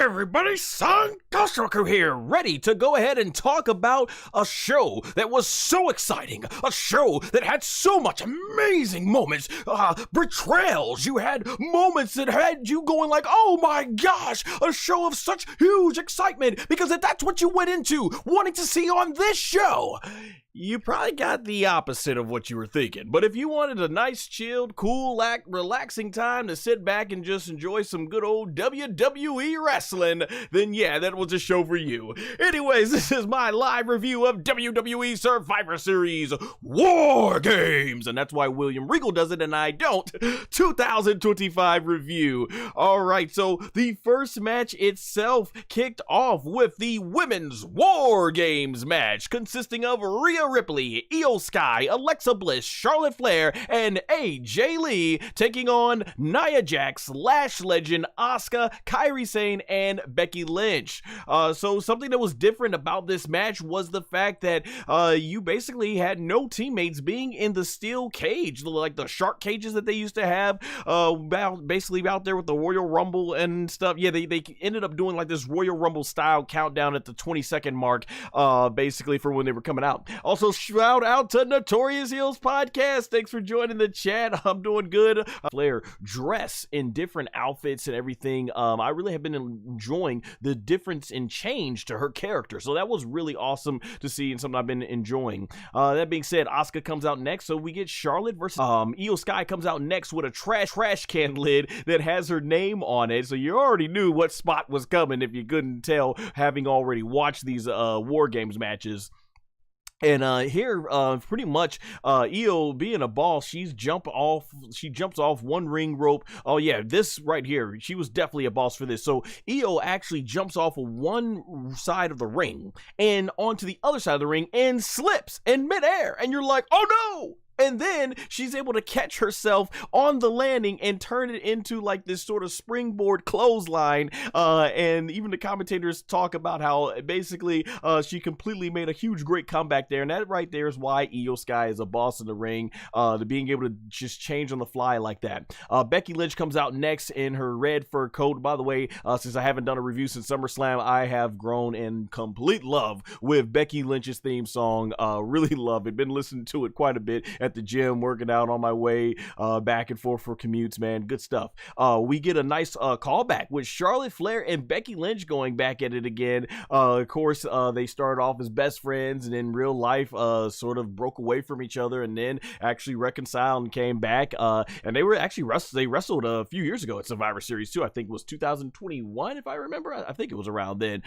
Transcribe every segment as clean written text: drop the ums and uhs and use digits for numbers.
everybody, SonGoshuaku here, ready to go ahead and talk about a show that was so exciting, a show that had so much amazing moments, betrayals. You had moments that had you going like, oh my gosh, a show of such huge excitement, because if that's what you went into wanting to see on this show, you probably got the opposite of what you were thinking. But if you wanted a nice, chilled, cool, relaxing time to sit back and just enjoy some good old WWE wrestling, then yeah, that was a show for you. Anyways, this is my live review of WWE Survivor Series WarGames, and that's why William Regal does it and I don't. 2025 review. Alright, so the first match itself kicked off with the Women's WarGames match, consisting of Rhea Ripley, IYO SKY, Alexa Bliss, Charlotte Flair, and AJ Lee taking on Nia Jax, Lash Legend, Asuka, Kairi Sane, and Becky Lynch. So something that was different about this match was the fact that you basically had no teammates being in the steel cage, like the shark cages that they used to have basically out there with the Royal Rumble and stuff. Yeah, they ended up doing like this Royal Rumble style countdown at the 20-second mark, basically for when they were coming out. Also, shout out to Notorious Heels Podcast. Thanks for joining the chat. I'm doing good. Flair dress in different outfits and everything. I really have been enjoying the difference in change to her character. So that was really awesome to see and something I've been enjoying. That being said, Asuka comes out next. So we get Charlotte versus IYO SKY comes out next with a trash can lid that has her name on it. So you already knew what spot was coming if you couldn't tell, having already watched these WarGames matches. And here, pretty much, IYO being a boss, she jumps off one ring rope. Oh yeah, this right here, she was definitely a boss for this. So IYO actually jumps off of one side of the ring and onto the other side of the ring and slips in midair. And you're like, oh no! And then she's able to catch herself on the landing and turn it into like this sort of springboard clothesline. And even the commentators talk about how basically she completely made a huge, great comeback there. And that right there is why IYO SKY is a boss in the ring, to being able to just change on the fly like that. Becky Lynch comes out next in her red fur coat. By the way, since I haven't done a review since SummerSlam, I have grown in complete love with Becky Lynch's theme song. Really love it. Been listening to it quite a bit at the gym, working out on my way back and forth for commutes, man. Good stuff. We get a nice callback with Charlotte Flair and Becky Lynch going back at it again. Of course, they started off as best friends and in real life sort of broke away from each other and then actually reconciled and came back. And they were actually wrestled a few years ago at Survivor Series 2. I think it was 2021, if I remember. I think it was around then.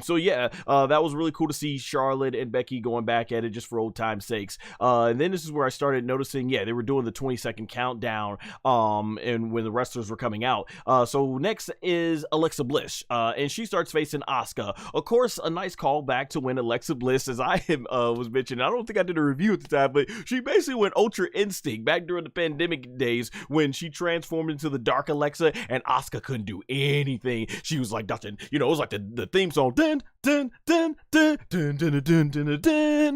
So yeah, that was really cool to see Charlotte and Becky going back at it just for old time's sakes. And then this is where I started noticing, yeah, they were doing the 20-second countdown and when the wrestlers were coming out. So next is Alexa Bliss, and she starts facing Asuka. Of course, a nice callback to when Alexa Bliss, as I was mentioning, I don't think I did a review at the time, but she basically went Ultra Instinct back during the pandemic days when she transformed into the Dark Alexa and Asuka couldn't do anything. She was like nothing, you know, it was like the theme song. Dun, dun, dun, dun, dun, dun, dun, dun, dun,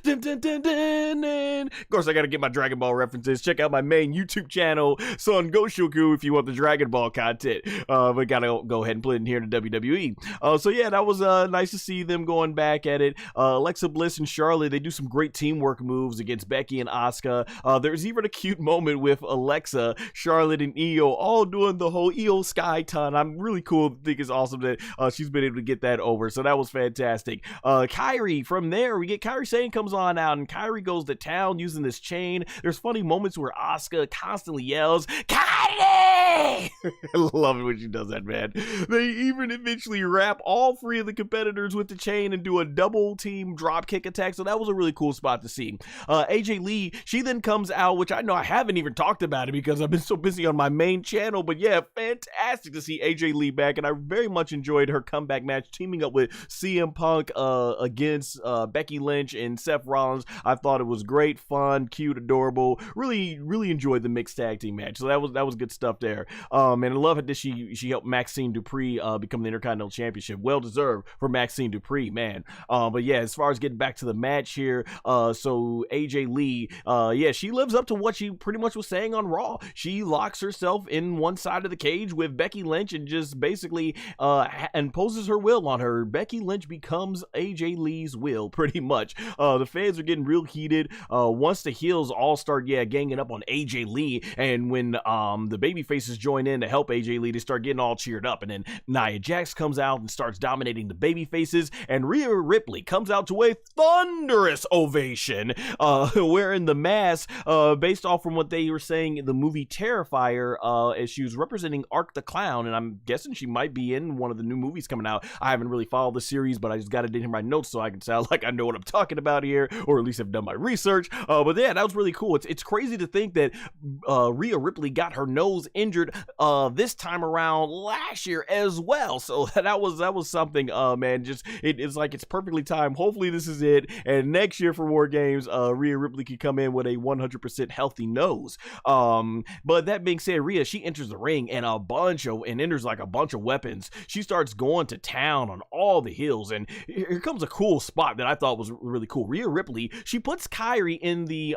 dun, dun, dun, dun. Of course, I gotta get my Dragon Ball references. Check out my main YouTube channel, SonGoshuaku, if you want the Dragon Ball content. But gotta go ahead and put it in here to WWE. So yeah, that was nice to see them going back at it. Alexa Bliss and Charlotte, they do some great teamwork moves against Becky and Asuka. There's even a cute moment with Alexa, Charlotte, and IYO all doing the whole IYO SKY ton. I'm really cool. I think it's awesome that she's been able to get that over. So that was fantastic. Kairi, from there, we get Kairi Sane comes on out, and Kairi goes to town using this chain. There's funny moments where Asuka constantly yells, Kairi! I love it when she does that, man. They even eventually wrap all three of the competitors with the chain and do a double team drop kick attack. So that was a really cool spot to see. AJ Lee, she then comes out, which I know I haven't even talked about it because I've been so busy on my main channel, but yeah, fantastic to see AJ Lee back, and I very much enjoyed her comeback match teaming up with CM Punk against Becky Lynch and Seth Rollins. I thought it was great, fun, cute, adorable. Really enjoyed the mixed tag team match. So that was good stuff there. And I love it that she helped Maxine Dupree become the Intercontinental Championship. Well deserved for Maxine Dupree, man. But yeah, as far as getting back to the match here, so AJ Lee, yeah, she lives up to what she pretty much was saying on Raw. She locks herself in one side of the cage with Becky Lynch and just basically imposes her will on her. Becky Lynch becomes AJ Lee's will, pretty much. The fans are getting real heated once the heels all start ganging up on AJ Lee, and when the baby faces join in to help AJ Lee, they start getting all cheered up, and then Nia Jax comes out and starts dominating the baby faces, and Rhea Ripley comes out to a thunderous ovation wearing the mask based off from what they were saying in the movie Terrifier, as she was representing Ark the Clown, and I'm guessing she might be in one of the new movies coming out. I haven't really followed the series, but I just got it in my notes so I can sound like I know what I'm talking about here, or at least have done my research. But yeah, that was really cool. It's crazy to think that Rhea Ripley got her nose injured this time around last year as well. So that was something, man. Just it's like it's perfectly timed. Hopefully this is it, and next year for WarGames, Rhea Ripley can come in with a 100% healthy nose. But that being said, Rhea, she enters the ring and enters like a bunch of weapons. She starts going to town on all the heels, and here comes a cool spot that I thought was really cool. Rhea Ripley, she puts Kyrie in the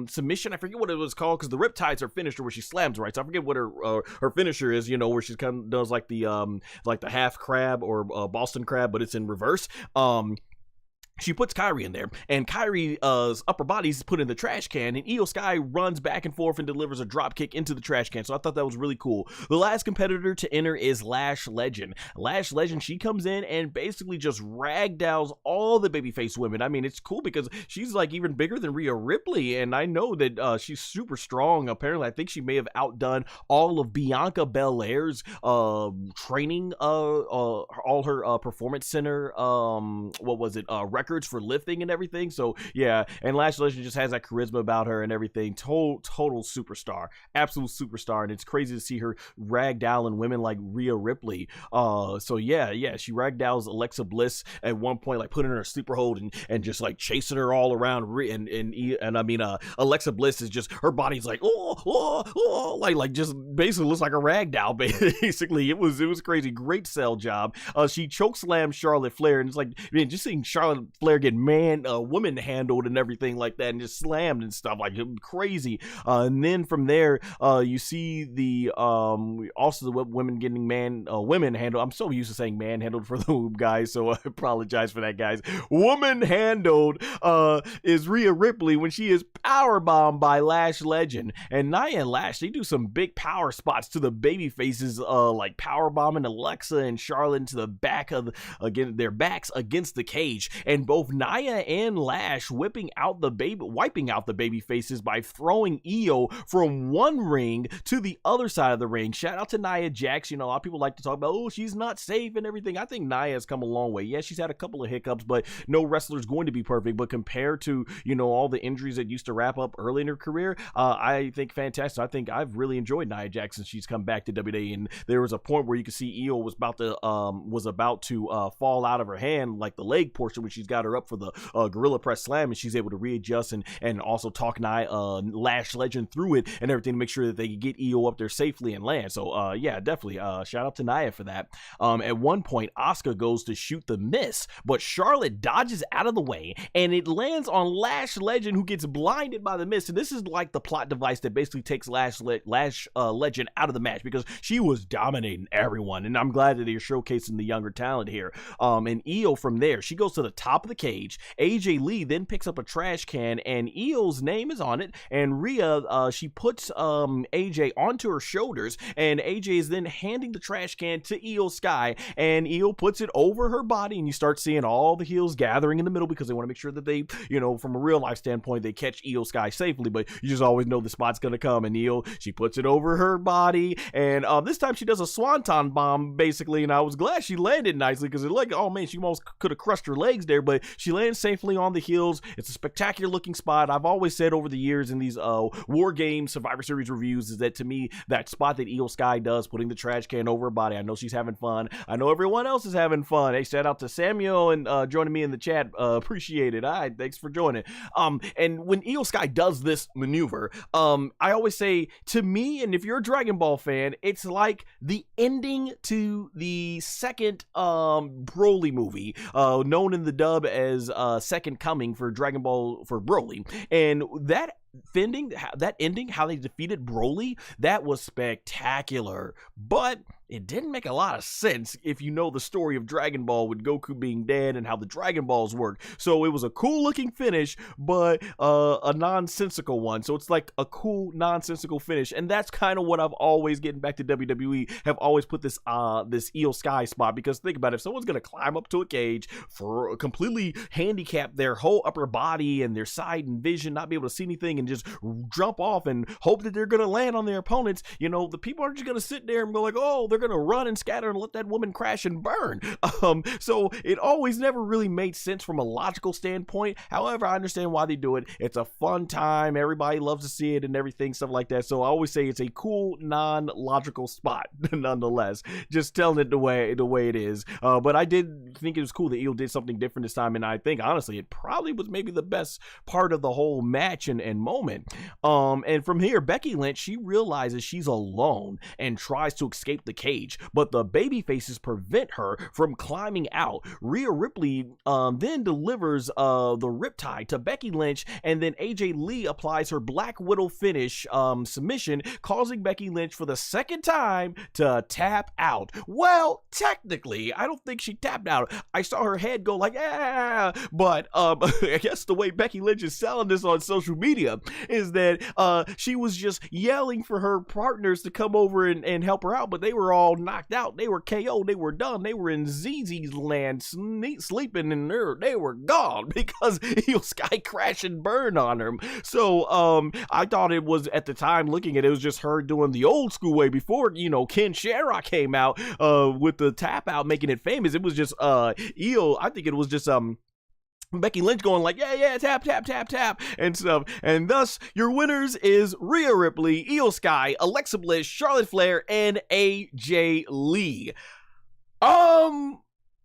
submission. I forget what it was called because the Riptide's her finisher where she slams, right? So I forget what her finisher is, where she kind of does like the half crab or Boston crab, but it's in reverse. She puts Kyrie in there, and Kyrie's upper body's put in the trash can, and IYO SKY runs back and forth and delivers a drop kick into the trash can. So I thought that was really cool. The last competitor to enter is Lash Legend. Lash Legend, she comes in and basically just ragdolls all the babyface women. I mean, it's cool because she's like even bigger than Rhea Ripley, and I know that she's super strong. Apparently, I think she may have outdone all of Bianca Belair's training, all her performance center, records for lifting and everything. So yeah, and Lash Legend just has that charisma about her and everything. Total superstar, absolute superstar, and it's crazy to see her ragdolling women like Rhea Ripley. So yeah, she ragdolls Alexa Bliss at one point, like putting her in a sleeper hold and just like chasing her all around. And I mean, Alexa Bliss is just, her body's like like just basically looks like a ragdoll. Basically, it was crazy. Great sell job. She chokeslammed Charlotte Flair, and it's like, man, just seeing Charlotte Flair get woman handled and everything like that, and just slammed and stuff, like crazy. And then from there, you see the also the women getting women handled. I'm so used to saying man handled for the guys, so I apologize for that, guys. Woman handled is Rhea Ripley when she is powerbombed by Lash Legend, and Nia and Lash, they do some big power spots to the baby faces, like powerbombing Alexa and Charlotte into the back of their backs against the cage, and both Nia and Lash wiping out the baby faces by throwing IYO from one ring to the other side of the ring. Shout out to Nia Jax. A lot of people like to talk about, oh, she's not safe and everything. I think Nia has come a long way. Yeah, she's had a couple of hiccups, but no wrestler's going to be perfect. But compared to, all the injuries that used to wrap up early in her career, I think fantastic. I think I've really enjoyed Nia Jax since she's come back to WWE, and there was a point where you could see IYO was about to fall out of her hand, like the leg portion, when she's got her up for the gorilla press slam, and she's able to readjust and also talk Lash Legend through it and everything to make sure that they get IYO up there safely and land. So yeah, definitely shout out to Nia for that. At one point, Asuka goes to shoot the miss, but Charlotte dodges out of the way, and it lands on Lash Legend, who gets blinded by the miss. And this is like the plot device that basically takes Lash Legend out of the match, because she was dominating everyone, and I'm glad that they're showcasing the younger talent here. And IYO from there, she goes to the top of the cage. AJ Lee then picks up a trash can, and IYO's name is on it, and Rhea, she puts AJ onto her shoulders, and AJ is then handing the trash can to IYO SKY, and IYO puts it over her body, and you start seeing all the heels gathering in the middle because they want to make sure that they, from a real life standpoint, they catch IYO SKY safely, but you just always know the spot's gonna come, and IYO, she puts it over her body, and this time she does a swanton bomb, basically, and I was glad she landed nicely, because it like, oh man, she almost could have crushed her legs there, but but she lands safely on the heels. It's a spectacular looking spot. I've always said over the years in these War Games Survivor Series reviews is that, to me, that spot that IYO SKY does, putting the trash can over her body, I know she's having fun. I know everyone else is having fun. Hey, shout out to Samuel and joining me in the chat. Appreciate it. All right, thanks for joining. And when IYO SKY does this maneuver, I always say, to me, and if you're a Dragon Ball fan, it's like the ending to the second Broly movie, known in the dub as Second Coming for Dragon Ball for Broly. And that ending, how they defeated Broly, that was spectacular. But it didn't make a lot of sense if you know the story of Dragon Ball with Goku being dead and how the Dragon Balls work. So it was a cool looking finish, but a nonsensical one. So it's like a cool nonsensical finish, and that's kind of what I've always, getting back to WWE, have always put this this IYO SKY spot. Because think about it, if someone's gonna climb up to a cage for completely handicap their whole upper body and their side and vision, not be able to see anything, and just jump off and hope that they're gonna land on their opponents, you know, the people aren't just gonna sit there and go like, oh, they're gonna run and scatter and let that woman crash and burn. So it always never really made sense from a logical standpoint. However, I understand why they do it. It's a fun time, everybody loves to see it and everything, stuff like that. So I always say it's a cool non-logical spot nonetheless, just telling it the way it is. But I did think it was cool that IYO did something different this time, and I think honestly it probably was maybe the best part of the whole match and moment. And from here, Becky Lynch, she realizes she's alone and tries to escape the cage, but the baby faces prevent her from climbing out. Rhea Ripley then delivers the riptide to Becky Lynch, and then AJ Lee applies her Black Widow finish submission, causing Becky Lynch for the second time to tap out. Well, technically, I don't think she tapped out. I saw her head go like, ah, but I guess the way Becky Lynch is selling this on social media is that she was just yelling for her partners to come over and help her out, but they were all knocked out. They were KO. They were done. They were in ZZ's land sleeping, and they were gone because IYO SKY crashed and burned on them. So I thought it was, at the time looking at it, was just her doing the old school way before, you know, Ken Shamrock came out with the tap out, making it famous. It was just IYO, I think it was just Becky Lynch going like, yeah, tap, tap, tap, tap, and stuff. And thus, your winners is Rhea Ripley, IYO SKY, Alexa Bliss, Charlotte Flair, and AJ Lee.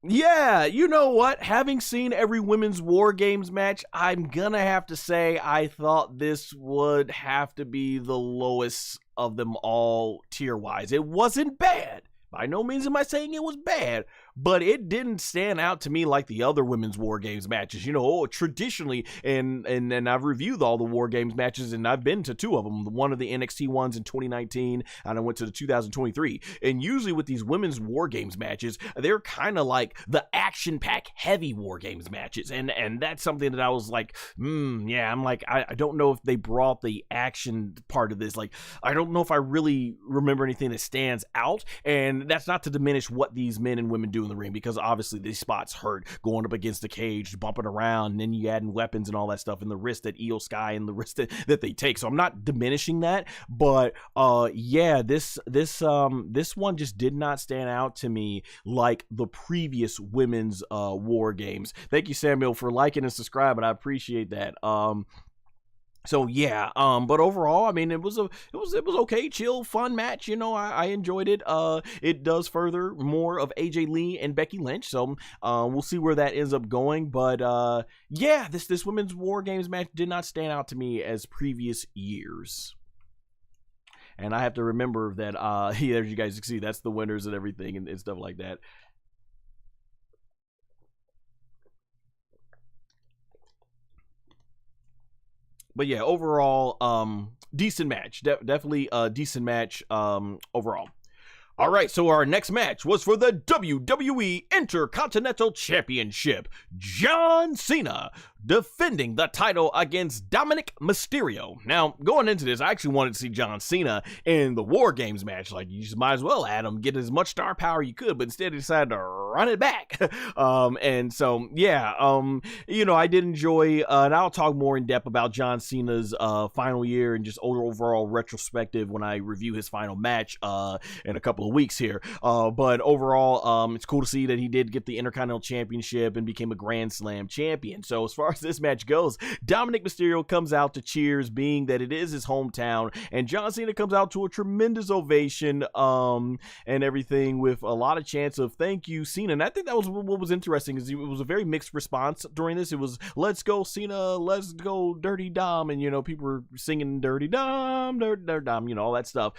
Yeah, you know what? Having seen every women's War Games match, I'm gonna have to say I thought this would have to be the lowest of them all tier-wise. It wasn't bad. By no means am I saying it was bad, but it didn't stand out to me like the other women's War Games matches. You know, traditionally, and I've reviewed all the War Games matches, and I've been to two of them. One of the NXT ones in 2019, and I went to the 2023. And usually with these women's War Games matches, they're kind of like the action-packed heavy War Games matches, and that's something that I was like, yeah, I'm like, I don't know if they brought the action part of this. Like, I don't know if I really remember anything that stands out, and that's not to diminish what these men and women do in the ring, because obviously these spots hurt, going up against the cage, bumping around, and then you add in weapons and all that stuff, and the risk that IYO SKY and the risk that they take. So I'm not diminishing that, but yeah, this one just did not stand out to me like the previous women's War Games. Thank you, Samuel, for liking and subscribing. I appreciate that. So yeah, but overall, I mean, it was okay, chill, fun match. You know, I enjoyed it. It does further more of AJ Lee and Becky Lynch, so we'll see where that ends up going. But yeah, this women's War Games match did not stand out to me as previous years. And I have to remember that, yeah, as you guys can see, that's the winners and everything and stuff like that. But yeah, overall, decent match. Definitely a decent match overall. All right, so our next match was for the WWE Intercontinental Championship. John Cena defending the title against Dominic Mysterio. Now, going into this, I actually wanted to see John Cena in the War Games match. Like, you just might as well add him, get as much star power you could, but instead he decided to run it back. And so, yeah, you know, I did enjoy, and I'll talk more in depth about John Cena's final year and just overall retrospective when I review his final match in a couple couple of weeks here. But overall, it's cool to see that he did get the Intercontinental Championship and became a Grand Slam champion. So as far as this match goes, Dominic Mysterio comes out to cheers, being that it is his hometown, and John Cena comes out to a tremendous ovation and everything, with a lot of chants of thank you, Cena. And I think that was what was interesting, is it was a very mixed response during this. It was let's go Cena, let's go Dirty Dom, and people were singing Dirty Dom, Dirty Dom, all that stuff.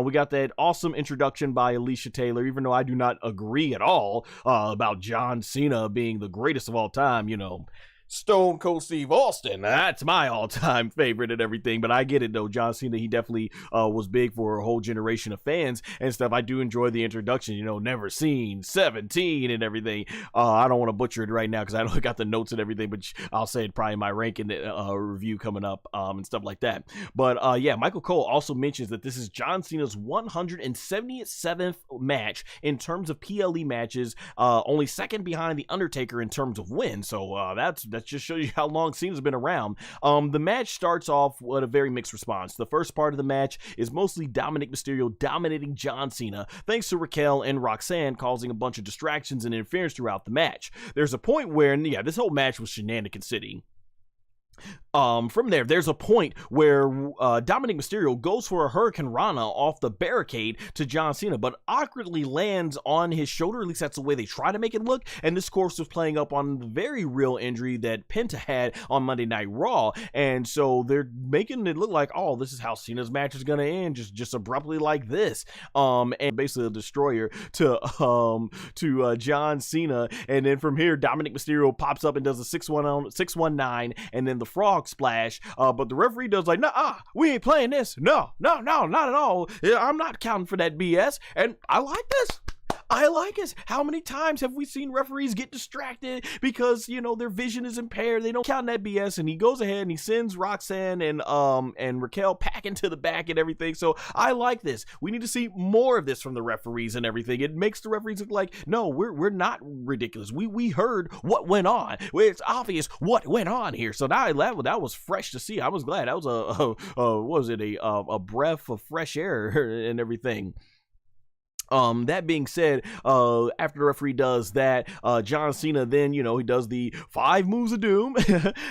We got that awesome introduction by Alicia Taylor, even though I do not agree at all about John Cena being the greatest of all time. Stone Cold Steve Austin, that's my all-time favorite and everything, but I get it though. John Cena, he definitely was big for a whole generation of fans and stuff. I do enjoy the introduction, never seen 17 and everything. I don't want to butcher it right now because I don't got the notes and everything, but I'll say it probably in my ranking review coming up and stuff like that. But yeah, Michael Cole also mentions that this is John Cena's 177th match in terms of PLE matches, only second behind The Undertaker in terms of wins. So that just shows you how long Cena's been around. The match starts off with a very mixed response. The first part of the match is mostly Dominic Mysterio dominating John Cena, thanks to Raquel and Roxanne causing a bunch of distractions and interference throughout the match. There's a point where, yeah, this whole match was Shenanigan City. From there's a point where Dominic Mysterio goes for a Hurricane Rana off the barricade to John Cena, but awkwardly lands on his shoulder. At least that's the way they try to make it look. And this, of course, was playing up on the very real injury that Penta had on Monday Night Raw. And so they're making it look like, oh, this is how Cena's match is going to end, just abruptly like this. And basically a destroyer to John Cena. And then from here, Dominic Mysterio pops up and does a 619, and then the frog splash, but the referee does like, nah, we ain't playing this. No, not at all. I'm not counting for that BS. And I like this. I like it. How many times have we seen referees get distracted because, their vision is impaired? They don't count that BS. And he goes ahead and he sends Roxanne and Raquel packing to the back and everything. So I like this. We need to see more of this from the referees and everything. It makes the referees look like, no, we're not ridiculous. We heard what went on. It's obvious what went on here. So now that was fresh to see. I was glad. That was a breath of fresh air and everything. That being said, after the referee does that, John Cena then, he does the 5 moves of doom,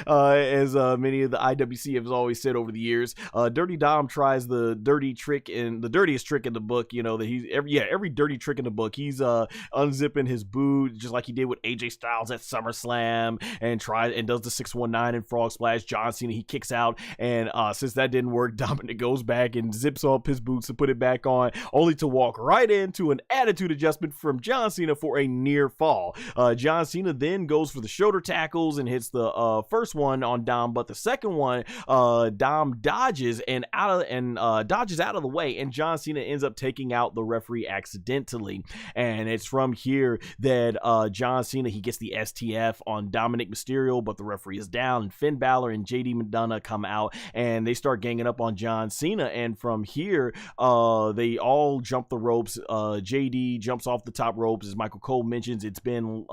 as many of the IWC have always said over the years. Dirty Dom tries the dirtiest trick in the book, that he's every dirty trick in the book. He's unzipping his boot just like he did with AJ Styles at SummerSlam, and does the 619 and frog splash. John Cena, he kicks out, and since that didn't work, Dominic goes back and zips up his boots to put it back on, only to walk right into an attitude adjustment from John Cena for a near fall. John Cena then goes for the shoulder tackles and hits the first one on Dom, but the second one, Dom dodges dodges out of the way, and John Cena ends up taking out the referee accidentally. And it's from here that John Cena, he gets the STF on Dominic Mysterio, but the referee is down, and Finn Balor and JD McDonough come out and they start ganging up on John Cena. And from here, they all jump the ropes. JD jumps off the top ropes. As Michael Cole mentions, it's been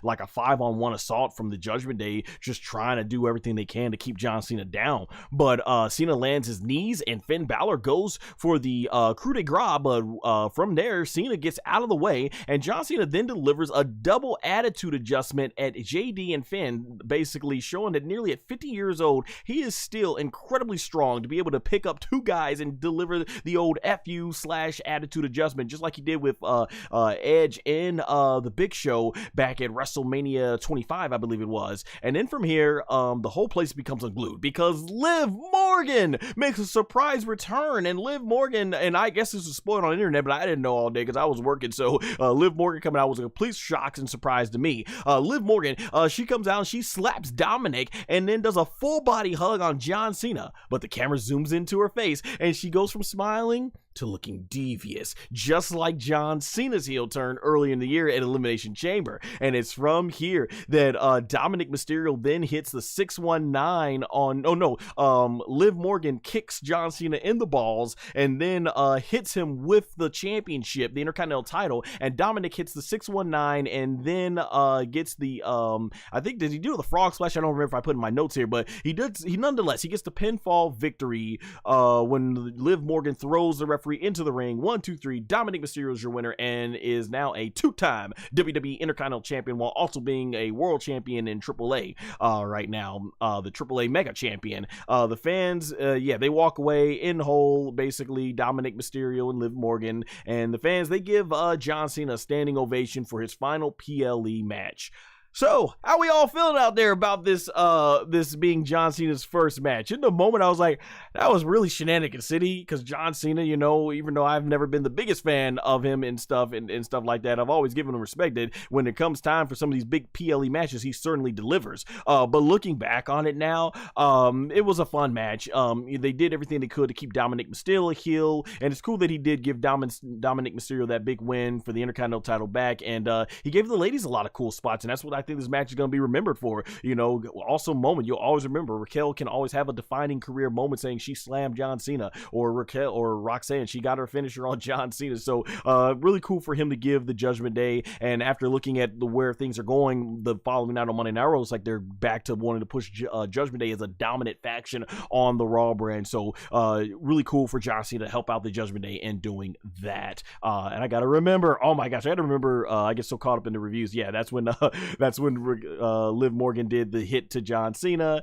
like a 5-on-1 assault from the Judgment Day, just trying to do everything they can to keep John Cena down. But Cena lands his knees, and Finn Balor goes for the coup de grace, but from there, Cena gets out of the way, and John Cena then delivers a double attitude adjustment at JD and Finn, basically showing that nearly at 50 years old, he is still incredibly strong to be able to pick up 2 guys and deliver the old FU/attitude adjustment, just like he did with Edge in the Big Show back at WrestleMania 25, I believe it was. And then from here, the whole place becomes unglued because Liv Morgan makes a surprise return. And Liv Morgan, and I guess this was spoiled on the internet, but I didn't know all day because I was working, so Liv Morgan coming out was a complete shock and surprise to me. Liv Morgan, she comes out and she slaps Dominic and then does a full body hug on John Cena, but the camera zooms into her face and she goes from smiling to looking devious, just like John Cena's heel turn earlier in the year at Elimination Chamber. And it's from here that Dominic Mysterio then hits the 619 on, Liv Morgan kicks John Cena in the balls and then hits him with the championship, the Intercontinental title, and Dominic hits the 619 and then gets the, I think, did he do the frog splash? I don't remember if I put in my notes here, but he nonetheless, he gets the pinfall victory when Liv Morgan throws the referee referee into the ring. 1, 2, 3. Dominic Mysterio is your winner and is now a 2-time WWE Intercontinental Champion while also being a world champion in AAA right now, the AAA Mega Champion. The fans, they walk away in whole, basically, Dominic Mysterio and Liv Morgan, and the fans, they give John Cena a standing ovation for his final PLE match. So, how we all feeling out there about this this being John Cena's first match? In the moment, I was like, that was really Shenanigan City, because John Cena, you know, even though I've never been the biggest fan of him and stuff like that, I've always given him respected. When it comes time for some of these big PLE matches, he certainly delivers. But looking back on it now, it was a fun match. They did everything they could to keep Dominic Mysterio a heel, and it's cool that he did give Dominic Mysterio that big win for the Intercontinental title back, and he gave the ladies a lot of cool spots, and that's what I think this match is going to be remembered for. You know, awesome moment. You'll always remember Raquel can always have a defining career moment saying she slammed John Cena, or Raquel or Roxanne, she got her finisher on John Cena. So really cool for him to give the Judgment Day. And after looking at where things are going the following night on Monday Night Raw, it's like they're back to wanting to push Judgment Day as a dominant faction on the Raw brand. So really cool for John Cena to help out the Judgment Day in doing that. And I gotta remember, oh my gosh, I gotta remember, I get so caught up in the reviews. Yeah, that's when Liv Morgan did the hit to John Cena,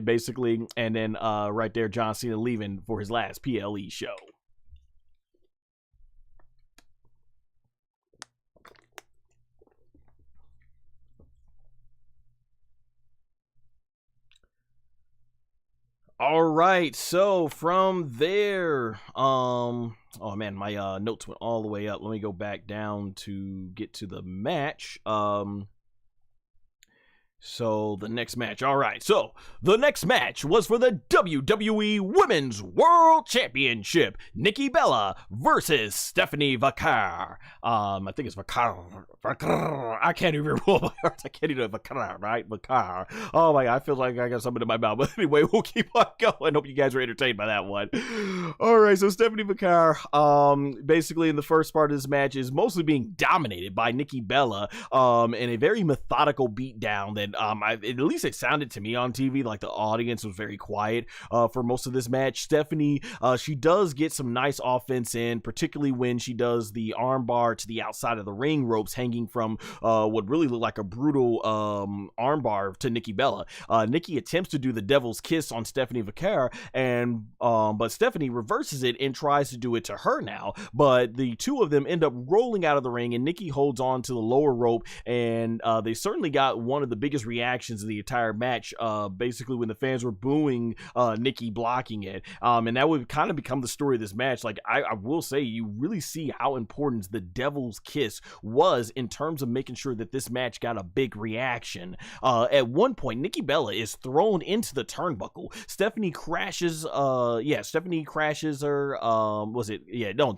basically, and then right there, John Cena leaving for his last PLE show. All right, so from there, oh man, my notes went all the way up. Let me go back down to get to the match. So the next match, all right, so the next match was for the WWE Women's World Championship. Nikki Bella versus Stephanie Vaquer. I think it's Vaquer. I can't even roll my heart. I can't even Vaquer, right? Vaquer. Oh my God, I feel like I got something in my mouth. But anyway, we'll keep on going. Hope you guys were entertained by that one. All right, so Stephanie Vaquer, basically in the first part of this match is mostly being dominated by Nikki Bella, in a very methodical beatdown that at least it sounded to me on TV like the audience was very quiet for most of this match. Stephanie, she does get some nice offense in, particularly when she does the arm bar to the outside of the ring ropes hanging from what really looked like a brutal arm bar to Nikki Bella. Nikki attempts to do the devil's kiss on Stephanie Vaquer, and but Stephanie reverses it and tries to do it to her now, but the two of them end up rolling out of the ring, and Nikki holds on to the lower rope, and they certainly got one of the biggest reactions of the entire match, basically when the fans were booing Nikki blocking it, and that would kind of become the story of this match. Like I will say, you really see how important the devil's kiss was in terms of making sure that this match got a big reaction. At one point, Nikki Bella is thrown into the turnbuckle. Stephanie crashes Stephanie crashes her,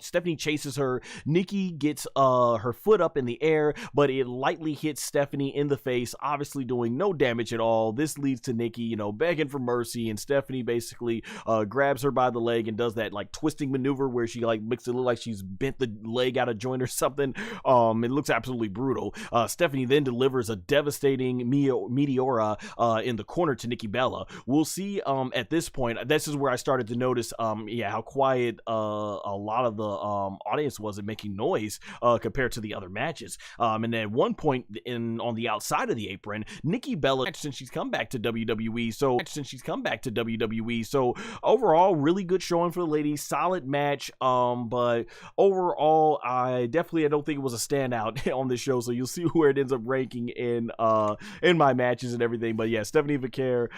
Stephanie chases her. Nikki gets her foot up in the air, but it lightly hits Stephanie in the face, obviously doing no damage at all. This leads to Nikki, begging for mercy, and Stephanie basically grabs her by the leg and does that like twisting maneuver where she like makes it look like she's bent the leg out of joint or something. It looks absolutely brutal. Stephanie then delivers a devastating Meteora in the corner to Nikki Bella. We'll see at this point, this is where I started to notice how quiet a lot of the audience was at making noise compared to the other matches. And at one point on the outside of the apron, Nikki Bella, since she's come back to WWE, so overall really good showing for the ladies, solid match, but overall I don't think it was a standout on this show, so you'll see where it ends up ranking in my matches and everything. But yeah, Stephanie Vaquer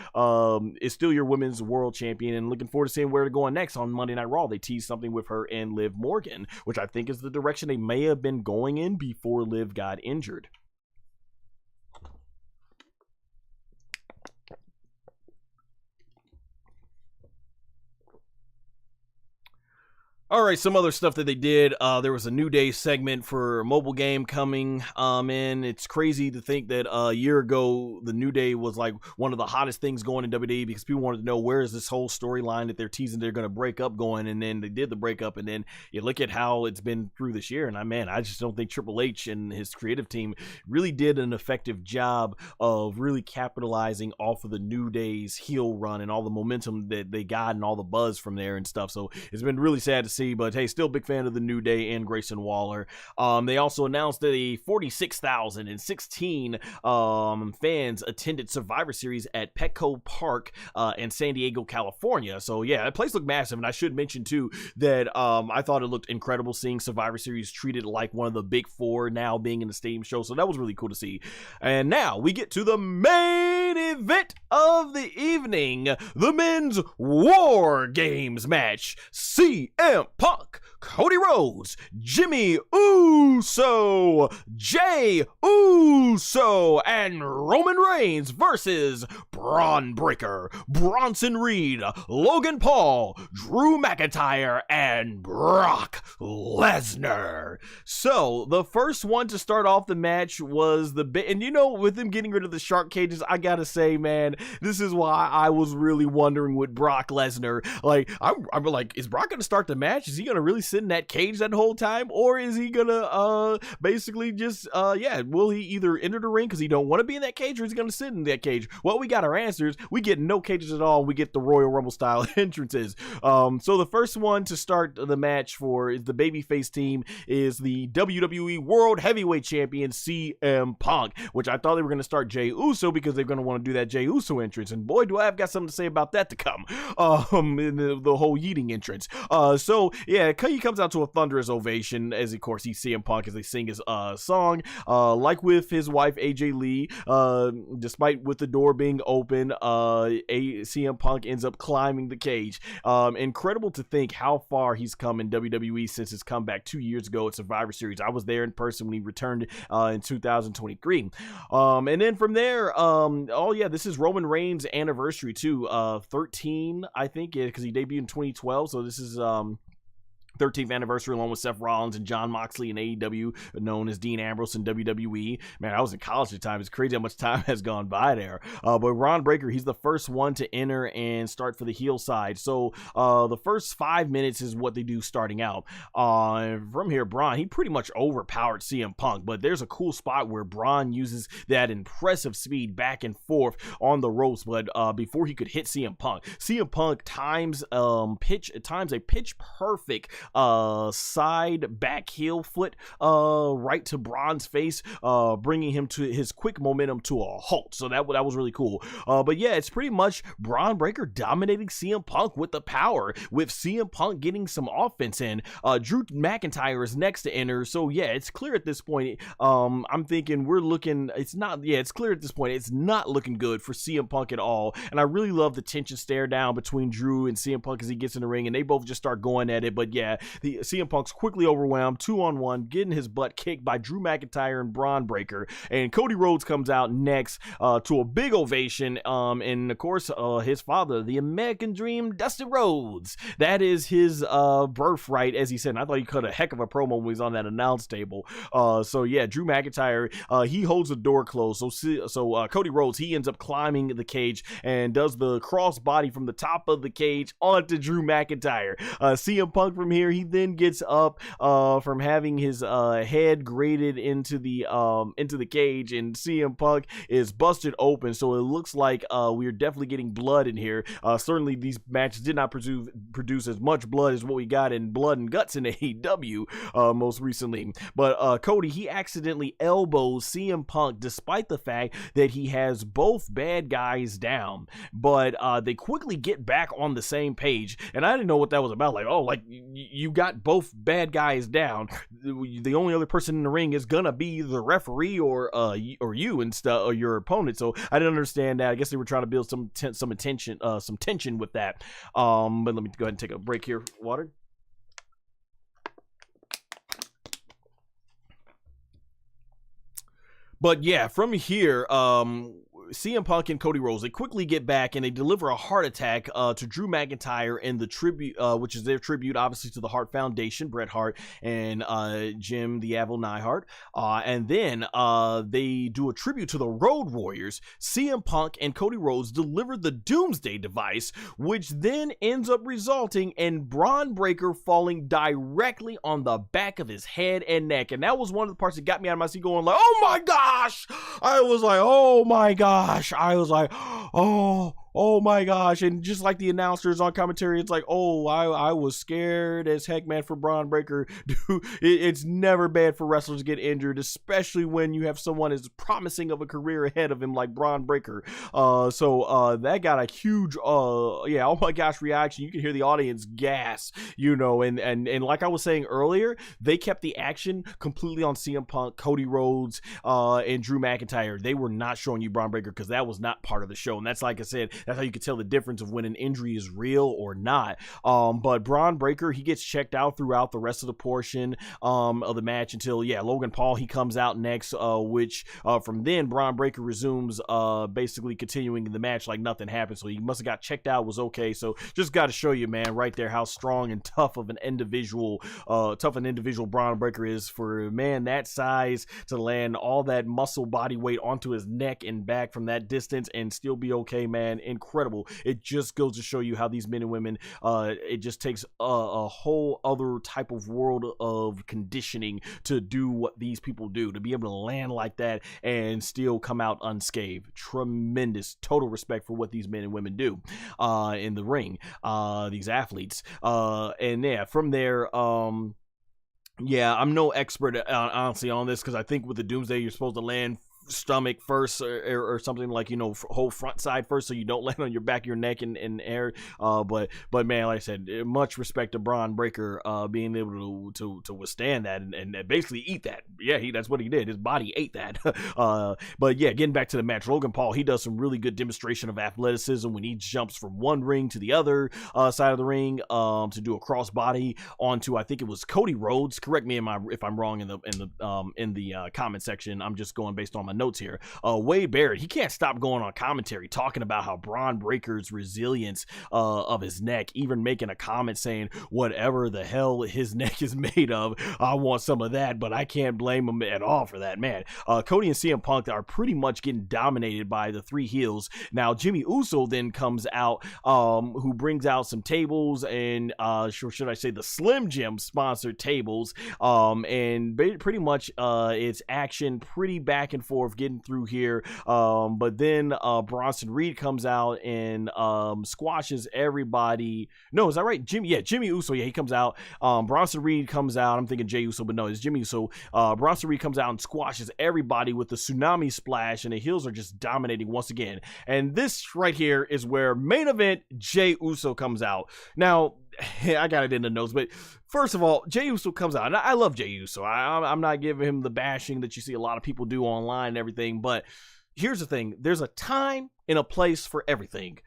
is still your women's world champion, and looking forward to seeing where they're going next on Monday Night Raw. They teased something with her and Liv Morgan, which I think is the direction they may have been going in before Liv got injured. All right, some other stuff that they did. There was a New Day segment for a mobile game coming in. It's crazy to think that a year ago, the New Day was like one of the hottest things going in WWE because people wanted to know where is this whole storyline that they're teasing they're going to break up going, and then they did the breakup, and then you look at how it's been through this year, and I just don't think Triple H and his creative team really did an effective job of really capitalizing off of the New Day's heel run and all the momentum that they got and all the buzz from there and stuff. So it's been really sad to see, but hey, still big fan of the New Day and Grayson Waller. They also announced that 46,016 fans attended Survivor Series at Petco Park in San Diego, California. So yeah, that place looked massive, and I should mention too that I thought it looked incredible seeing Survivor Series treated like one of the big four now being in the stadium show. So that was really cool to see. And now we get to the main event of the evening, the men's War Games match. CM Punk, Cody Rhodes, Jimmy Uso, Jey Uso, and Roman Reigns versus Bron Breakker, Bronson Reed, Logan Paul, Drew McIntyre, and Brock Lesnar. So the first one to start off the match was and you know, with them getting rid of the shark cages, I gotta say, man, this is why I was really wondering with Brock Lesnar. Like, I'm like, is Brock gonna start the match? Is he gonna really sit in that cage that whole time, or is he gonna basically just will he either enter the ring because he don't want to be in that cage, or is he gonna sit in that cage? Well, we got our answers. We get no cages at all. We get the Royal Rumble style entrances. So the first one to start the match for the babyface team is the WWE World Heavyweight Champion CM Punk, which I thought they were going to start Jey Uso because they're going to want to do that Jey Uso entrance, and boy, do I have got something to say about that to come. In the whole yeeting entrance. So yeah, he comes out to a thunderous ovation as, of course, he's CM Punk as they sing his song. Like with his wife AJ Lee, despite with the door being open, CM Punk ends up climbing the cage. Incredible to think how far he's come in WWE since his comeback 2 years ago at Survivor Series. I was there in person when he returned in 2023. And then from there, this is Roman Reigns' anniversary too. 13, I think, because he debuted in 2012. So this is 13th anniversary, along with Seth Rollins and Jon Moxley in AEW, known as Dean Ambrose in WWE. Man, I was in college at the time. It's crazy how much time has gone by there. But Bron Breakker, he's the first one to enter and start for the heel side. So the first 5 minutes is what they do starting out. From here, Bron, he pretty much overpowered CM Punk, but there's a cool spot where Bron uses that impressive speed back and forth on the ropes, but before he could hit CM Punk times a pitch perfect side back heel foot right to Bron's face, bringing him to his quick momentum to a halt. So that was really cool. But yeah, it's pretty much Bron Breakker dominating CM Punk with the power, with CM Punk getting some offense in. Drew McIntyre is next to enter. So yeah, it's clear at this point. I'm thinking it's clear at this point it's not looking good for CM Punk at all. And I really love the tension stare down between Drew and CM Punk as he gets in the ring, and they both just start going at it. But yeah, the CM Punk's quickly overwhelmed, 2-on-1, getting his butt kicked by Drew McIntyre and Bron Breakker, and Cody Rhodes comes out next to a big ovation, and of course his father, the American Dream, Dusty Rhodes. That is his birthright, as he said. And I thought he cut a heck of a promo when he was on that announce table. So yeah, Drew McIntyre, he holds the door closed, so Cody Rhodes, he ends up climbing the cage and does the cross body from the top of the cage onto Drew McIntyre. CM Punk from here, he then gets up from having his head grated into the cage, and CM Punk is busted open. So it looks like we're definitely getting blood in here. Certainly these matches did not produce as much blood as what we got in Blood and Guts in AEW most recently. But Cody, he accidentally elbows CM Punk despite the fact that he has both bad guys down. But they quickly get back on the same page, and I didn't know what that was about. Like, oh, like you got both bad guys down. The only other person in the ring is gonna be the referee or you and stuff, or your opponent. So I didn't understand that. I guess they were trying to build some tension with that. But let me go ahead and take a break here. Water. But yeah, from here, CM Punk and Cody Rhodes, they quickly get back and they deliver a heart attack to Drew McIntyre in the tribute, which is their tribute, obviously, to the Hart Foundation, Bret Hart and Jim the Anvil Neidhart. And then they do a tribute to the Road Warriors. CM Punk and Cody Rhodes deliver the Doomsday Device, which then ends up resulting in Bron Breakker falling directly on the back of his head and neck. And that was one of the parts that got me out of my seat going like, oh my gosh! I was like, oh my gosh! I was like, oh oh my gosh. And just like the announcers on commentary, it's like, oh, I was scared as heck, man, for Bron Breakker. Dude, it's never bad for wrestlers to get injured, especially when you have someone as promising of a career ahead of him like Bron Breakker. So that got a huge, yeah, oh my gosh, reaction. You can hear the audience gas, you know, and like I was saying earlier, they kept the action completely on CM Punk, Cody Rhodes, and Drew McIntyre. They were not showing you Bron Breakker because that was not part of the show. And that's, like I said, that's how you could tell the difference of when an injury is real or not. But Bron Breakker, he gets checked out throughout the rest of the portion of the match until, yeah, Logan Paul, he comes out next, which from then Bron Breakker resumes basically continuing the match like nothing happened. So he must have got checked out, was okay. So just got to show you, man, right there how strong and tough an individual Bron Breakker is, for, man, that size to land all that muscle body weight onto his neck and back from that distance and still be okay, man. Incredible. It just goes to show you how these men and women, it just takes a whole other type of world of conditioning to do what these people do, to be able to land like that and still come out unscathed. Tremendous, total respect for what these men and women do in the ring, these athletes. And yeah, from there, yeah, I'm no expert honestly on this, because I think with the Doomsday you're supposed to land stomach first or something, like, you know, whole front side first, so you don't land on your back of your neck in air. But man, like I said, much respect to Bron Breakker being able to withstand that and basically eat that. Yeah, that's what he did. His body ate that. But yeah, getting back to the match, Logan Paul, he does some really good demonstration of athleticism when he jumps from one ring to the other side of the ring to do a crossbody onto, I think it was Cody Rhodes. Correct me if I'm wrong in the comment section. I'm just going based on my notes here. Wade Barrett, he can't stop going on commentary talking about how Bron Breakker's resilience of his neck, even making a comment saying whatever the hell his neck is made of, I want some of that, but I can't blame him at all for that, man. Cody and CM Punk are pretty much getting dominated by the three heels. Now Jimmy Uso then comes out, who brings out some tables and should I say the Slim Jim sponsored tables, and pretty much it's action pretty back and forth getting through here, but then Bronson Reed comes out and squashes everybody. No, is that right? Jimmy Uso, yeah, he comes out. Bronson Reed comes out. I'm thinking Jey Uso, but no, it's Jimmy Uso. Bronson Reed comes out and squashes everybody with the tsunami splash, and the heels are just dominating once again. And this right here is where main event Jey Uso comes out. Now, I got it in the notes, but first of all, Jey Uso comes out, and I love Jey Uso. I'm not giving him the bashing that you see a lot of people do online and everything, but here's the thing. There's a time and a place for everything.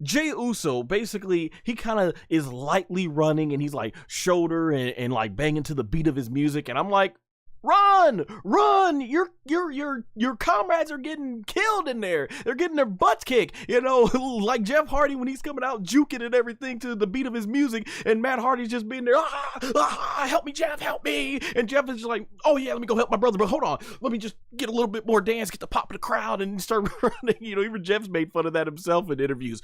Jey Uso, basically, he kind of is lightly running, and he's like shoulder and like banging to the beat of his music, and I'm like, run! Your comrades are getting killed in there. They're getting their butts kicked. You know, like Jeff Hardy when he's coming out juking and everything to the beat of his music, and Matt Hardy's just being there, help me, Jeff, help me. And Jeff is just like, oh yeah, let me go help my brother, but hold on, let me just get a little bit more dance, get the pop of the crowd, and start running. You know, even Jeff's made fun of that himself in interviews.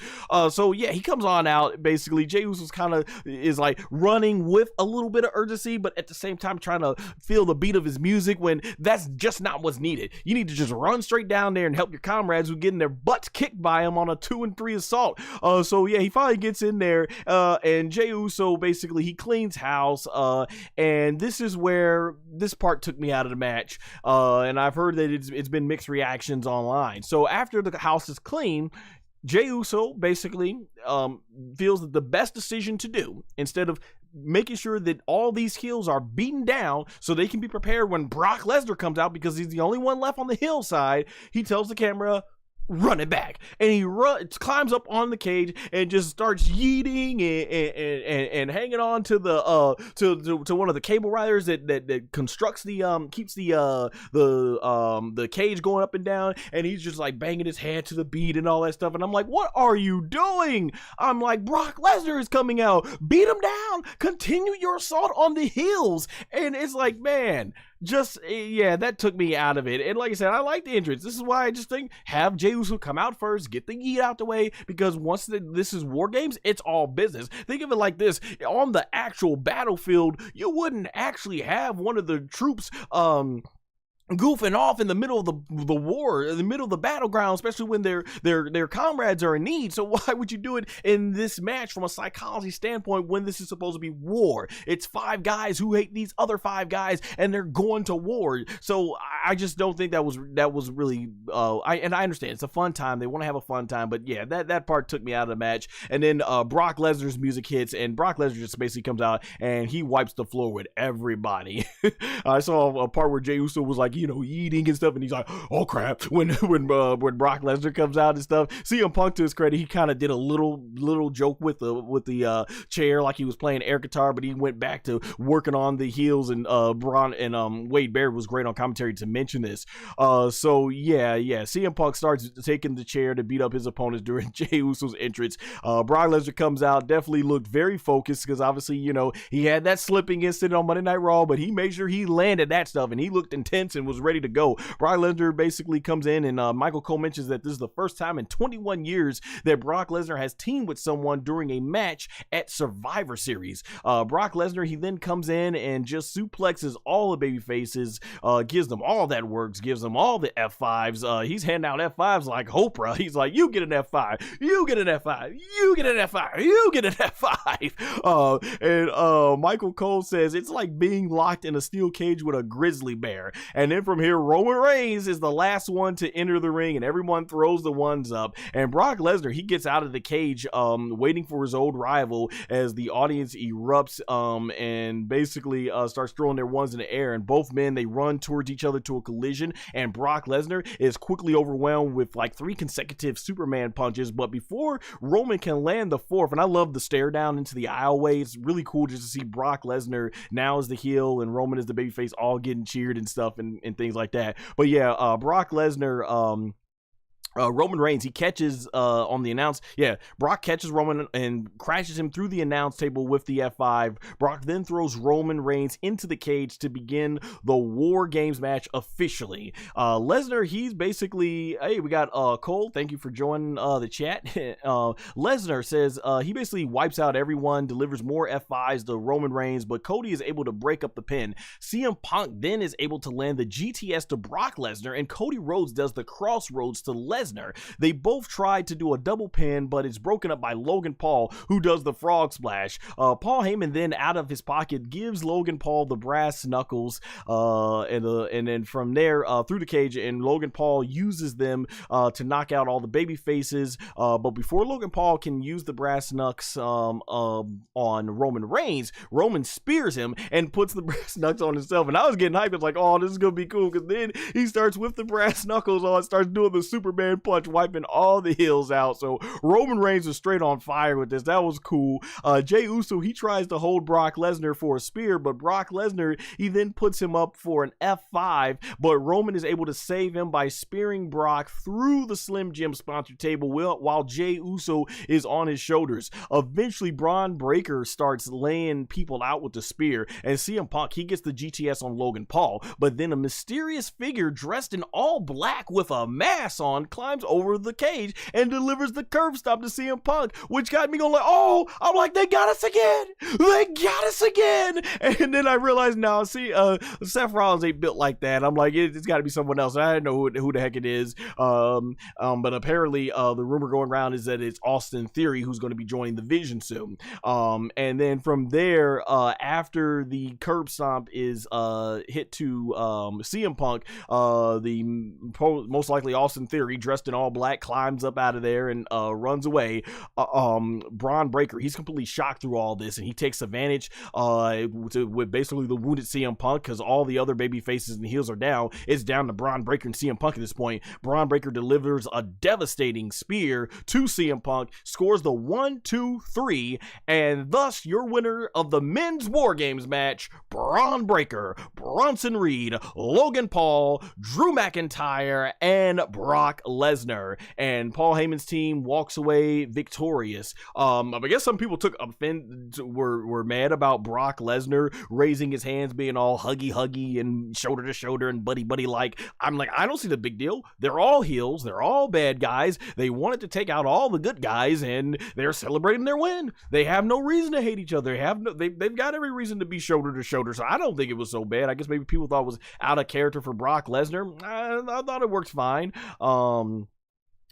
So yeah, he comes on out. Basically, Jey Uso's kind of is like running with a little bit of urgency, but at the same time trying to feel the beat of his music, when that's just not what's needed. You need to just run straight down there and help your comrades who are getting their butts kicked by him on a 2 and 3 assault. So yeah, he finally gets in there, and Jey Uso basically he cleans house, and this is where this part took me out of the match, and I've heard that it's been mixed reactions online. So after the house is clean, Jey Uso basically feels that the best decision to do, instead of making sure that all these heels are beaten down so they can be prepared when Brock Lesnar comes out, because he's the only one left on the heel side, he tells the camera, run it back, and he climbs up on the cage and just starts yeeting and hanging on to the to one of the cable riders that constructs the keeps the cage going up and down, and he's just like banging his head to the beat and all that stuff. And I'm like, what are you doing? I'm like, Brock Lesnar is coming out, beat him down, continue your assault on the heels. And it's like, man, just, yeah, that took me out of it. And like I said, I like the entrance. This is why I just think have Jey Uso come out first, get the yeet out the way, because once this is WarGames, it's all business. Think of it like this: on the actual battlefield, you wouldn't actually have one of the troops goofing off in the middle of the war, in the middle of the battleground, especially when their comrades are in need. So why would you do it in this match from a psychology standpoint when this is supposed to be war? It's 5 guys who hate these other 5 guys, and they're going to war. So I just don't think that was really. I understand it's a fun time. They want to have a fun time, but yeah, that part took me out of the match. And then Brock Lesnar's music hits, and Brock Lesnar just basically comes out and he wipes the floor with everybody. I saw a part where Jey Uso was like, eating and stuff, and he's like, oh crap, when Brock Lesnar comes out and stuff. CM Punk, to his credit, he kind of did a little joke with the chair, like he was playing air guitar, but he went back to working on the heels, and Braun and Wade Barrett was great on commentary to mention this. So yeah, CM Punk starts taking the chair to beat up his opponents during Jey Uso's entrance. Brock Lesnar comes out, definitely looked very focused, because obviously, he had that slipping incident on Monday Night Raw, but he made sure he landed that stuff, and he looked intense and was ready to go. Brock Lesnar basically comes in, and Michael Cole mentions that this is the first time in 21 years that Brock Lesnar has teamed with someone during a match at Survivor Series. Brock Lesnar, he then comes in and just suplexes all the baby faces, gives them all that works, gives them all the F5s. He's handing out F5s like Oprah. He's like, you get an F5, you get an F5, you get an F5, you get an F5. And Michael Cole says it's like being locked in a steel cage with a grizzly bear. And then from here, Roman Reigns is the last one to enter the ring, and everyone throws the ones up. And Brock Lesnar, he gets out of the cage, waiting for his old rival as the audience erupts, and basically starts throwing their ones in the air. And both men, they run towards each other to a collision, and Brock Lesnar is quickly overwhelmed with like 3 consecutive Superman punches. But before Roman can land the 4th, and I love the stare down into the aisleway, it's really cool just to see Brock Lesnar now as the heel and Roman as the babyface, all getting cheered and stuff and things like that. But yeah, Brock Lesnar, Roman Reigns, he catches on the announce. Yeah, Brock catches Roman and crashes him through the announce table with the F5. Brock then throws Roman Reigns into the cage to begin the WarGames match officially. Lesnar, he's basically, hey, we got Cole, thank you for joining the chat. Lesnar says he basically wipes out everyone, delivers more F5s to Roman Reigns, but Cody is able to break up the pin. CM Punk then is able to land the GTS to Brock Lesnar, and Cody Rhodes does the crossroads to Lesnar. They both tried to do a double pin, but it's broken up by Logan Paul, who does the frog splash. Paul Heyman then, out of his pocket, gives Logan Paul the brass knuckles, and then from there through the cage, and Logan Paul uses them to knock out all the baby faces. But before Logan Paul can use the brass knucks on Roman Reigns, Roman spears him and puts the brass knucks on himself. And I was getting hyped. It's like, oh, this is gonna be cool, because then he starts with the brass knuckles on, starts doing the Superman punch, wiping all the heels out. So Roman Reigns was straight on fire with this. That was cool. Jey Uso, he tries to hold Brock Lesnar for a spear, but Brock Lesnar, he then puts him up for an F5, but Roman is able to save him by spearing Brock through the Slim Jim sponsored table while Jey Uso is on his shoulders. Eventually, Bron Breakker starts laying people out with the spear, and CM Punk, he gets the GTS on Logan Paul, but then a mysterious figure dressed in all black with a mask on climbs over the cage and delivers the curb stop to CM Punk, which got me going like, oh, I'm like, they got us again, and then I realized, now see, Seth Rollins ain't built like that. I'm like, it's got to be someone else. I don't know who the heck it is, but apparently the rumor going around is that it's Austin Theory who's going to be joining the Vision soon. And then from there, after the curb stomp is hit to CM Punk, the most likely Austin Theory, dressed in all black, climbs up out of there and runs away. Bron Breakker, he's completely shocked through all this, and he takes advantage with basically the wounded CM Punk, because all the other baby faces and heels are down. It's down to Bron Breakker and CM Punk at this point. Bron Breakker delivers a devastating spear to CM Punk, scores the 1-2-3, and thus your winner of the men's WarGames match, Bron Breakker, Bronson Reed, Logan Paul, Drew McIntyre, and Brock Lesnar, and Paul Heyman's team walks away victorious. I guess some people were mad about Brock Lesnar raising his hands, being all huggy and shoulder to shoulder and buddy like. I'm like, I don't see the big deal. They're all heels. They're all bad guys. They wanted to take out all the good guys, and they're celebrating their win. They have no reason to hate each other. They've got every reason to be shoulder to shoulder. So I don't think it was so bad. I guess maybe people thought it was out of character for Brock Lesnar. I thought it worked fine.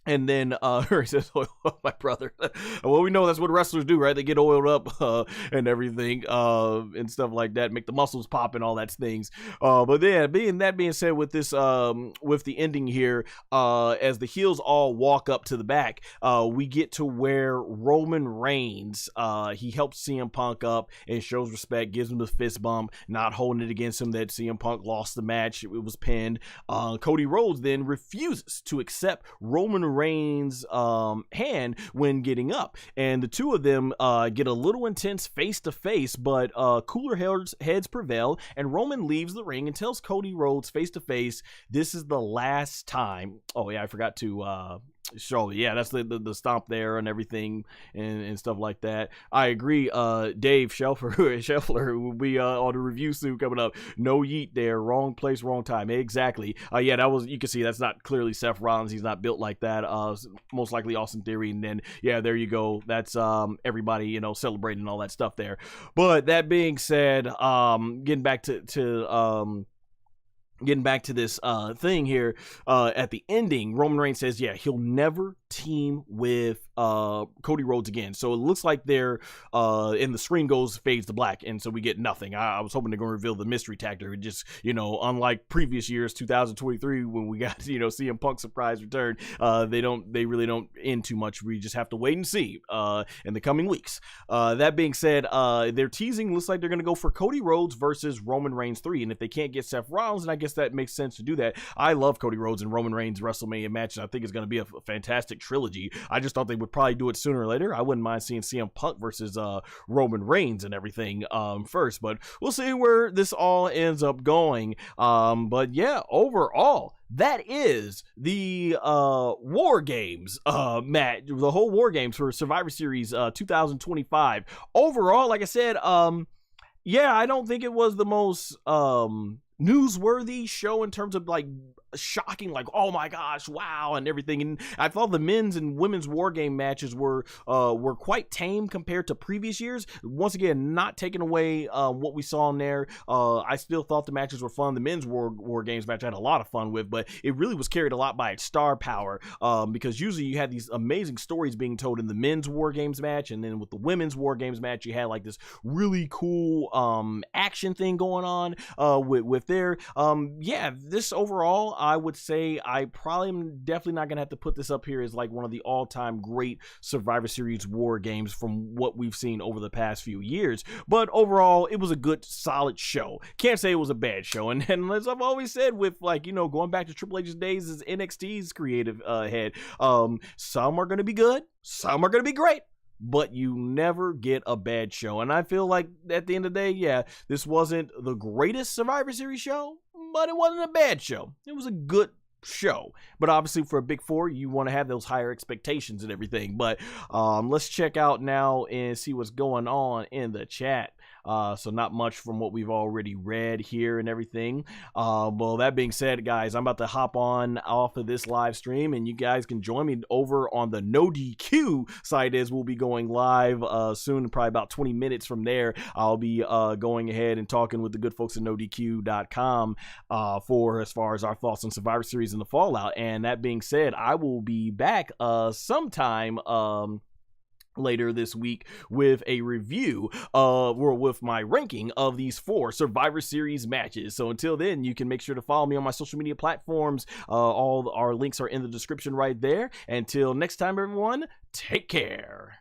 And then he says, "Oh, my brother." Well, we know that's what wrestlers do, right? They get oiled up and everything and stuff like that, make the muscles pop and all that things. But then, being said, with this, with the ending here, as the heels all walk up to the back, we get to where Roman Reigns, he helps CM Punk up and shows respect, gives him the fist bump, not holding it against him that CM Punk lost the match. It was pinned. Cody Rhodes then refuses to accept Roman Reigns' hand when getting up, and the two of them get a little intense face to face, but cooler heads prevail, and Roman leaves the ring and tells Cody Rhodes face to face, this is the last time. Oh yeah, I forgot to show. Yeah, that's the stomp there and everything and stuff like that. I agree. Dave Scheffler will be on the review soon coming up. No yeet there. Wrong place, wrong time. Exactly. Yeah, that was, you can see that's not clearly Seth Rollins. He's not built like that. Most likely Austin Theory. And then, yeah, there you go. That's everybody, you know, celebrating all that stuff there. But that being said, getting back to this thing here, at the ending, Roman Reigns says, yeah, he'll never team with Cody Rhodes again. So it looks like they're and the screen fades to black, and so we get nothing. I was hoping they're going to reveal the mystery tactic. It just, you know, unlike previous years, 2023, when we got, you know, CM Punk surprise return, they really don't end too much. We just have to wait and see in the coming weeks. That being said, they're teasing, looks like they're going to go for Cody Rhodes versus Roman Reigns 3, and if they can't get Seth Rollins, then I guess that makes sense to do that. I love Cody Rhodes and Roman Reigns WrestleMania match, and I think it's going to be a fantastic trilogy. I just thought they would probably do it sooner or later. I wouldn't mind seeing CM Punk versus Roman Reigns and everything first, but we'll see where this all ends up going. But yeah, overall, that is the WarGames match, the whole WarGames for Survivor Series 2025. Overall, like I said, yeah, I don't think it was the most newsworthy show in terms of like shocking, like, oh my gosh, wow, and everything. And I thought the men's and women's war game matches were quite tame compared to previous years. Once again, not taking away what we saw in there. I still thought the matches were fun. The men's war games match I had a lot of fun with, but it really was carried a lot by its star power, because usually you had these amazing stories being told in the men's war games match, and then with the women's war games match, you had like this really cool action thing going on with there. Yeah, this overall, I would say I probably am definitely not gonna have to put this up here as like one of the all-time great Survivor Series war games from what we've seen over the past few years. But overall, it was a good, solid show. Can't say it was a bad show. And as I've always said, with, like, you know, going back to Triple H's days as NXT's creative head, some are gonna be good, some are gonna be great, but you never get a bad show. And I feel like at the end of the day, yeah, this wasn't the greatest Survivor Series show, but it wasn't a bad show. It was a good show. But obviously for a big four, you want to have those higher expectations and everything. But let's check out now and see what's going on in the chat. So not much from what we've already read here and everything. Well, that being said, guys, I'm about to hop on off of this live stream, and you guys can join me over on the No DQ site, as we'll be going live soon, probably about 20 minutes from there. I'll be going ahead and talking with the good folks at NoDQ.com for as far as our thoughts on Survivor Series and the Fallout. And that being said, I will be back sometime later this week with a review or with my ranking of these 4 Survivor Series matches. So until then, you can make sure to follow me on my social media platforms. All our links are in the description right there. Until next time, everyone, take care.